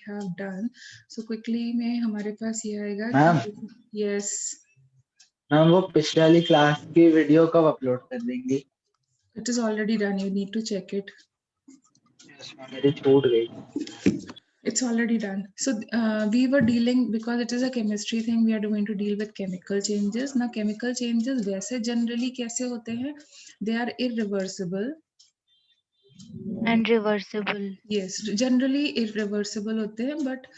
have done. So quickly में हमारे पास ये आएगा मैम कि yes. मैम वो पिछले वाली क्लास की वीडियो कब अपलोड कर देंगी? It is already done. You need to check it. Yes, ma'am मेरी छूट गई. It's already done. So we were dealing, because it is a chemistry thing, we are going to deal with chemical changes. Now chemical changes वैसे generally कैसे होते हैं? They are irreversible. And reversible. Yes, generally irreversible होते हैं, but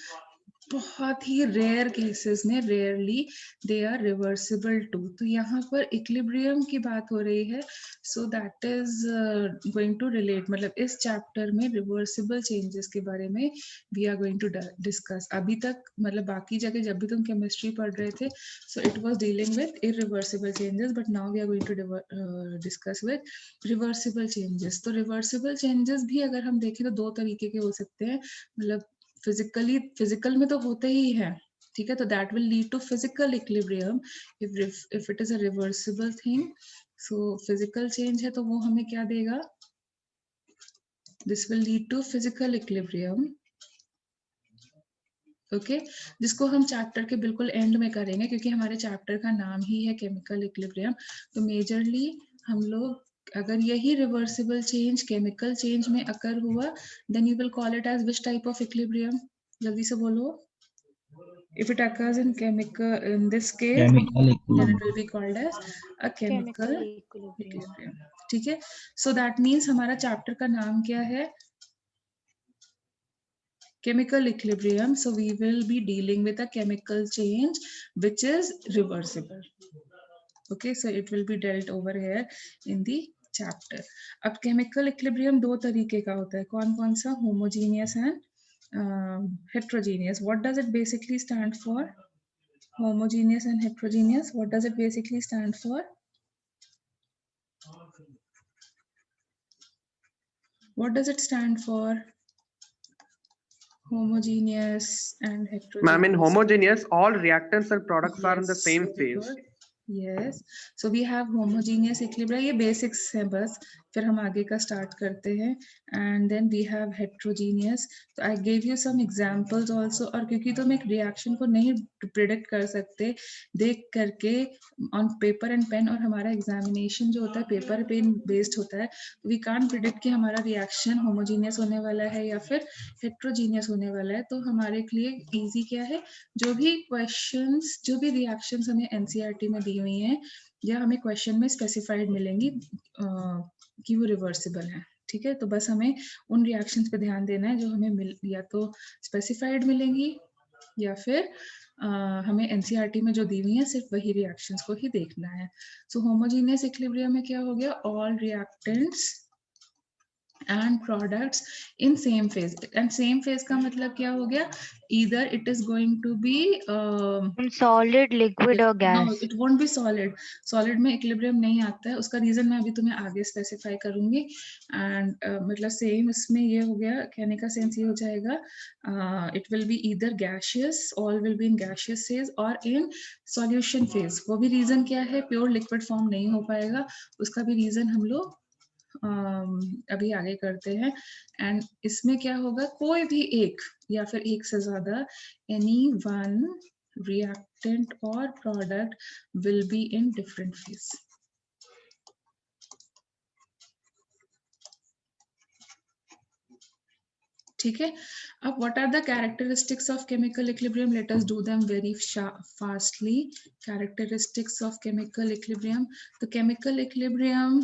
बहुत ही rare cases में rarely they are reversible too. तो यहाँ पर इक्विलिब्रियम की बात हो रही है. So that is going to relate, मतलब इस चैप्टर में रिवर्सिबल चेंजेस के बारे में we are going to discuss. अभी तक मतलब बाकी जगह जब भी तुम केमिस्ट्री पढ़ रहे थे, so it was dealing with irreversible changes, but now we are going to discuss with reversible changes. तो रिवर्सिबल चेंजेस भी अगर हम देखें तो दो तरीके के हो सकते हैं. मतलब फिजिकल में तो होते ही है, ठीक है. तो that will lead to physical equilibrium if it is a reversible thing. So physical change है तो वो हमें क्या देगा? This will lead to physical equilibrium. Okay, जिसको हम चैप्टर के बिल्कुल एंड में करेंगे, क्योंकि हमारे चैप्टर का नाम ही है केमिकल इक्विलिब्रियम. तो मेजरली हम लोग अगर यही रिवर्सिबल चेंज केमिकल चेंज में अकर हुआ, then you will call it as which type of equilibrium? जल्दी से बोलो. If it occurs in chemical, in this case, Chemical then it will equilibrium. be called as a chemical equilibrium. equilibrium. ठीक है. So that means हमारा chapter का नाम क्या है? Chemical equilibrium. So we will be dealing with a chemical change which is reversible. Okay, so it will be dealt over here in the chapter. अब chemical equilibrium दो तरीके का होता है. कौन कौन सा? Homogeneous and heterogeneous. What does it basically stand for? Homogeneous and heterogeneous. What does it basically stand for? What does it stand for? Homogeneous and heterogeneous. Ma'am, in homogeneous, all reactants and products are in the Yes, same very phase. good. Yes, so we have homogeneous equilibrium. ये basics है बस, फिर हम आगे का start करते हैं. And then we have heterogeneous. So I gave you some examples also. और क्योंकि तुम एक reaction को नहीं predict कर सकते देख करके on paper and pen, और हमारा examination जो होता है paper pen based होता है, we can't predict कि हमारा reaction homogeneous होने वाला है या फिर heterogeneous होने वाला है. तो हमारे लिए easy क्या है? जो भी क्वेश्चंस, जो भी रिएक्शंस हमें एनसीईआरटी में दी हुई हैं या हमें क्वेश्चन में स्पेसिफाइड मिलेंगी कि वो रिवर्सिबल है, ठीक है. तो बस हमें उन रिएक्शंस पे ध्यान देना है जो हमें या तो स्पेसिफाइड मिलेंगी या फिर हमें एनसीईआरटी में जो दी हुई है सिर्फ वही रिएक्शंस को ही देखना है. सो होमोजेनियस इक्विलिब्रियम में क्या हो गया? All reactants and products in same phase. And same phase का मतलब क्या हो गया? Either it is going to be solid, liquid or gas. No, it won't be solid. Solid में equilibrium नहीं आता है. उसका reason मैं अभी तुम्हें आगे specify करूंगी. And मतलब same इसमें ये हो गया, कहने का sense ये हो जाएगा, it will be either gaseous, all will be in gaseous phase or in solution phase. वो भी reason क्या है? Pure liquid form नहीं हो पाएगा. उसका भी reason हम लोग अभी आगे करते हैं. एंड इसमें क्या होगा? कोई भी एक या फिर एक से ज्यादा एनी वन रिएक्टेंट और product will be in different phase. ठीक है. अब what are the characteristics of chemical equilibrium? Let us do them very fastly. Characteristics of chemical equilibrium. तो केमिकल इक्विलिब्रियम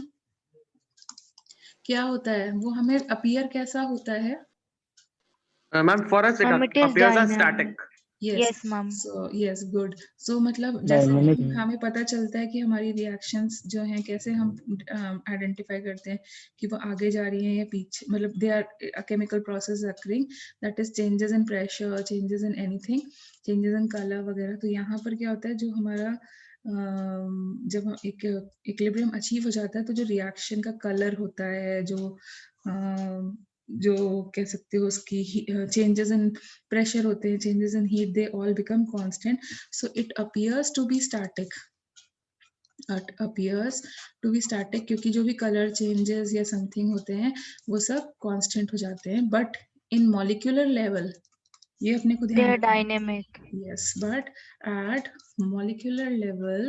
क्या होता है? वो हमें अपीयर कैसा होता है? Ma'am, for us it it is appears as dynamic. static. Yes, ma'am. So yes, good. So मतलब जैसे हमें पता चलता है कि हमारी reactions जो हैं कैसे हम identify करते हैं कि वो आगे जा रही हैं या पीछे, मतलब they are a chemical process occurring, that is changes in pressure, changes in anything, changes in color वगैरह. तो यहाँ पर क्या होता है? जो हमारा जब एक इक्विलिब्रियम अचीव हो जाता है तो जो रिएक्शन का कलर होता है, जो कह सकते हो उसकी चेंजेस इन प्रेशर होते हैं, changes in heat, they all become constant. So it appears to be static. It appears to be static क्योंकि जो भी कलर चेंजेस या समथिंग होते हैं वो सब कांस्टेंट हो जाते हैं. बट इन मॉलिक्यूलर लेवल ये अपने को They ध्यान are रखना है। dynamic. Yes, but at molecular level,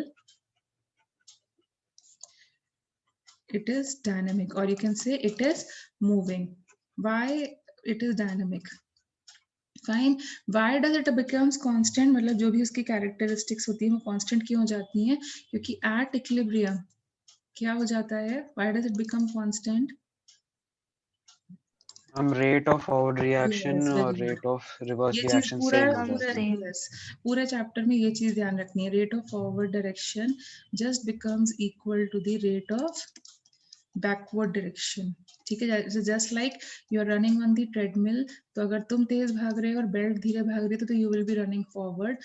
it is dynamic, or you can say it is moving. Why it is dynamic? Fine. Why does it becomes constant? मतलब जो भी उसकी characteristics होती है वो constant क्यों हो जाती हैं? क्योंकि at equilibrium क्या हो जाता है? Why does it become constant? हम rate of forward reaction Yes, और very good. rate of reverse ये चीज reaction पूरा same हो Become जाती है. same. yes, पूरे चैप्टर में ये चीज ध्यान रखनी है. Rate of forward direction just becomes equal to the rate of backward direction. ठीक है, just like you are running on the treadmill. तो अगर तुम तेज भाग रहे हो और बेल्ट धीरे भाग रही है तो you will be running forward,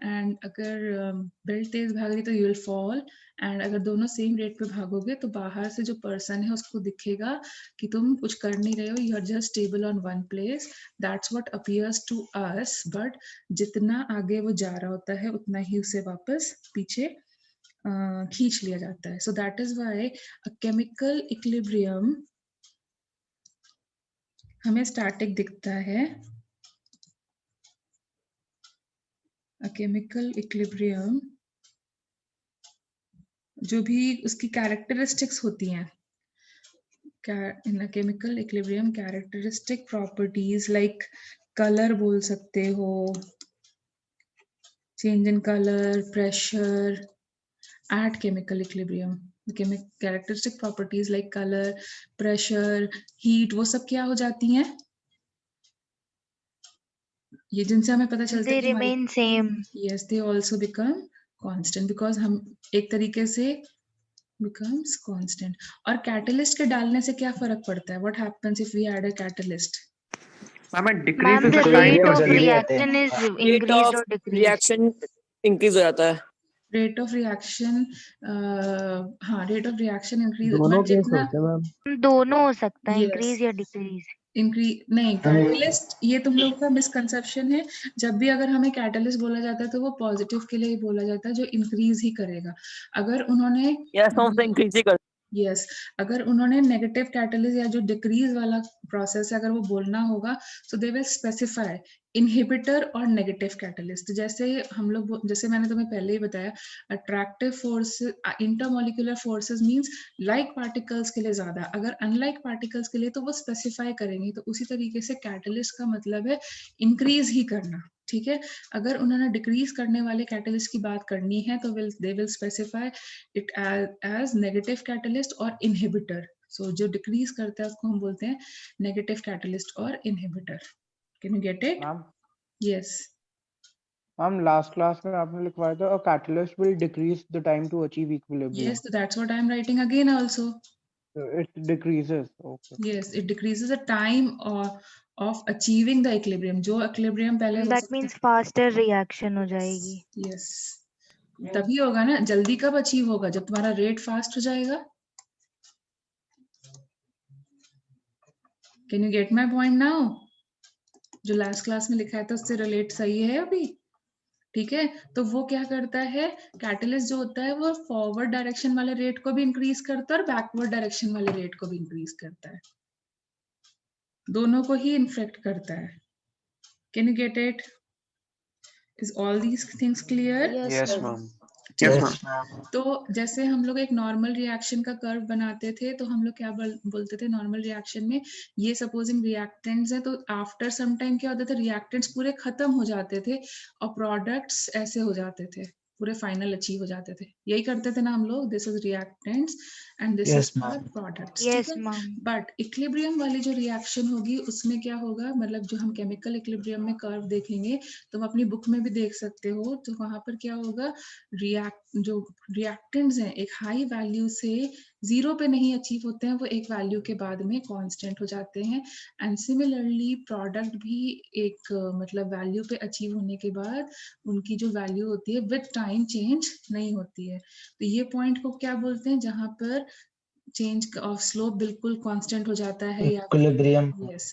and अगर बेल्ट तेज भाग रही तो यू विल फॉल. एंड अगर दोनों सेम रेट पे भागोगे तो बाहर से जो पर्सन है उसको दिखेगा कि तुम कुछ कर नहीं रहे हो, you are just stable on one place. That's what appears to us, but जितना आगे वो जा रहा होता है उतना ही उसे वापस पीछे खींच लिया जाता है. So that is why a chemical equilibrium हमें स्टैटिक दिखता है. अ केमिकल इक्विलिब्रियम जो भी उसकी कैरेक्टरिस्टिक्स होती हैं, in a chemical equilibrium characteristic properties like color बोल सकते हो, change in color, pressure at chemical equilibrium. Characteristic properties like color, pressure, heat, वो सब क्या हो जाती हैं? ये जिनसे हमें पता चलता They है कि remain same. yes, they also become constant because हम एक तरीके से becomes constant. और catalyst के डालने से क्या फर्क पड़ता है? What happens if we add a catalyst? Ma'am, it Ma'am, decreases the the Sorry, time rate वो of to जल्दी react. आते हैं. reaction is rate increased of or decreased. reaction increase हो जाता है. रेट ऑफ रिएक्शन, हाँ rate of reaction increase दोनों but case जितना होते हैं मैम. दोनों हो सकता है, यस increase या decrease. इंक्रीज नहीं, कैटलिस्ट ये तुम लोग का मिसकंसेप्शन है. जब भी अगर हमें कैटलिस्ट बोला जाता है तो वो पॉजिटिव के लिए ही बोला जाता है, जो इंक्रीज ही करेगा. अगर उन्होंने Yes, हमसे increase ही कर. यस अगर उन्होंने नेगेटिव कैटलिस्ट या जो डिक्रीज वाला प्रोसेस है अगर वो बोलना होगा तो दे विल स्पेसिफाई इनहिबिटर और नेगेटिव कैटलिस्ट. जैसे हम लोग, जैसे मैंने तुम्हें पहले ही बताया, attractive force, intermolecular forces means like particles के लिए ज्यादा, अगर अनलाइक पार्टिकल्स के लिए तो वो स्पेसिफाई करेंगे. तो उसी तरीके से कैटलिस्ट का मतलब है इंक्रीज ही करना. ठीक है, अगर उन्होंने डिक्रीज करने वाले कैटलिस्ट की बात करनी है तो they will specify it as negative catalyst और इनहिबिटर. सो जो डिक्रीज करता है उसको हम बोलते हैं नेगेटिव कैटलिस्ट और inhibitor. Can you get it? Ma'am yes ma'am last class में आपने लिखवाया था a catalyst will decrease the time to achieve equilibrium. yes, so that's what I am writing again also. So it decreases. Okay. Yes, it decreases the time of achieving the equilibrium. जो equilibrium पहले हो That सकता means faster reaction हो जाएगी. yes, तभी होगा ना. जल्दी कब अचीव होगा? जब तुम्हारा रेट फास्ट हो जाएगा. Can you get my point now? जो लास्ट क्लास में लिखा है था उससे रिलेट सही है अभी? ठीक है, तो वो क्या करता है, कैटलिस्ट जो होता है वो फॉरवर्ड डायरेक्शन वाले रेट को भी इंक्रीज करता है और बैकवर्ड डायरेक्शन वाले रेट को भी इंक्रीज करता है. दोनों को ही इन्फेक्ट करता है. Can you get it? Is all these things clear? Yes, ma'am. Yes, Yes, ma'am. ma'am. तो जैसे हम लोग एक नॉर्मल रिएक्शन का कर्व बनाते थे तो हम लोग क्या बोलते थे नॉर्मल रिएक्शन में, ये सपोजिंग रिएक्टेंट्स है तो आफ्टर सम टाइम क्या होता था, रिएक्टेंट्स पूरे खत्म हो जाते थे और प्रोडक्ट्स ऐसे हो जाते थे, पूरे फाइनल अचीव हो जाते थे. यही करते थे ना हम लोग. This is reactants and this Yes, is ma'am. Products. Yes, ठीक है, ma'am. बट इक्विलिब्रियम वाली जो रिएक्शन होगी उसमें क्या होगा, मतलब जो हम केमिकल इक्विलिब्रियम में कर्व देखेंगे तुम अपनी बुक में भी देख सकते हो, तो वहां पर क्या होगा, जो रिएक्टेंट्स हैं एक हाई वैल्यू से जीरो पे नहीं अचीव होते हैं, वो एक वैल्यू के बाद में कांस्टेंट हो जाते हैं. एंड सिमिलरली प्रोडक्ट भी एक मतलब वैल्यू पे अचीव होने के बाद उनकी जो वैल्यू होती है विद टाइम चेंज नहीं होती है. तो ये पॉइंट को क्या बोलते हैं जहां पर चेंज ऑफ स्लोप बिल्कुल कांस्टेंट हो जाता है या Equilibrium. yes,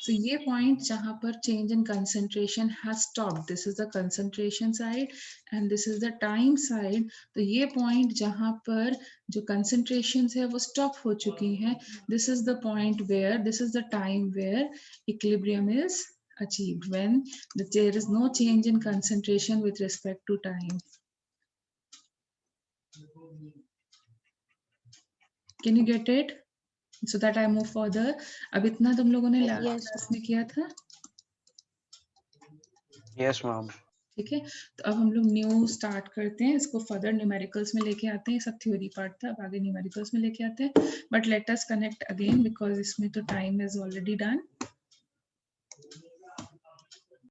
so ये पॉइंट जहां पर change in concentration has stopped, this is the concentration side and this is the time side. तो ये पॉइंट जहां पर जो कंसंट्रेशन है वो स्टॉप हो चुकी हैं, this is the point where, this is the time where equilibrium is achieved when there is no change in concentration with respect to time. Can you get it? So that I move further. अब इतना तुम लोगों ने last Yes, class में किया था, Yes, ma'am. ठीक है? तो अब हम लोग न्यू स्टार्ट करते हैं, इसको फर्दर न्यूमेरिकल्स में लेके आते हैं. सब थ्योरी पार्ट था, अब आगे न्यूमेरिकल्स में लेके आते हैं. But let us connect again because इसमें तो टाइम इज ऑलरेडी डन.